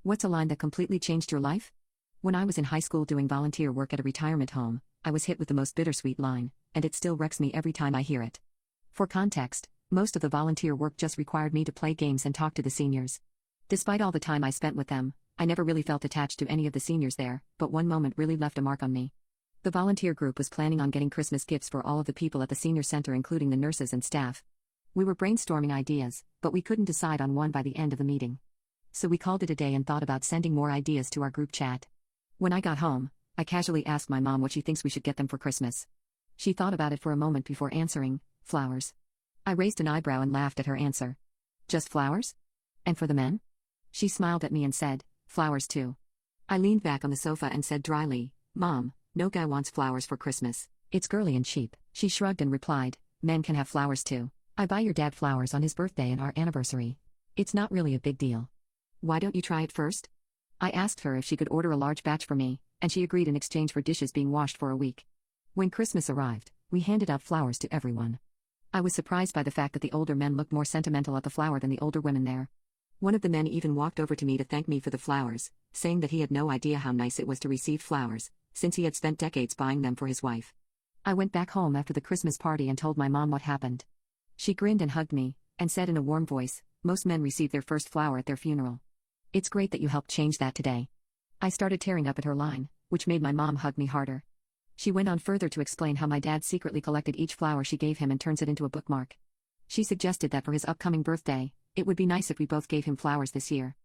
What's a line that completely changed your life? When I was in high school doing volunteer work at a retirement home, I was hit with the most bittersweet line, and it still wrecks me every time I hear it. For context, most of the volunteer work just required me to play games and talk to the seniors. Despite all the time I spent with them, I never really felt attached to any of the seniors there, but one moment really left a mark on me. The volunteer group was planning on getting Christmas gifts for all of the people at the senior center, including the nurses and staff. We were brainstorming ideas, but we couldn't decide on one by the end of the meeting. So we called it a day and thought about sending more ideas to our group chat. When I got home, I casually asked my mom what she thinks we should get them for Christmas. She thought about it for a moment before answering, flowers. I raised an eyebrow and laughed at her answer. Just flowers? And for the men? She smiled at me and said, flowers too. I leaned back on the sofa and said dryly, Mom, no guy wants flowers for Christmas. It's girly and cheap. She shrugged and replied, men can have flowers too. I buy your dad flowers on his birthday and our anniversary. It's not really a big deal. Why don't you try it first? I asked her if she could order a large batch for me, and she agreed in exchange for dishes being washed for a week. When Christmas arrived, we handed out flowers to everyone. I was surprised by the fact that the older men looked more sentimental at the flower than the older women there. One of the men even walked over to me to thank me for the flowers, saying that he had no idea how nice it was to receive flowers, since he had spent decades buying them for his wife. I went back home after the Christmas party and told my mom what happened. She grinned and hugged me, and said in a warm voice, most men receive their first flower at their funeral. It's great that you helped change that today. I started tearing up at her line, which made my mom hug me harder. She went on further to explain how my dad secretly collected each flower she gave him and turns it into a bookmark. She suggested that for his upcoming birthday, it would be nice if we both gave him flowers this year.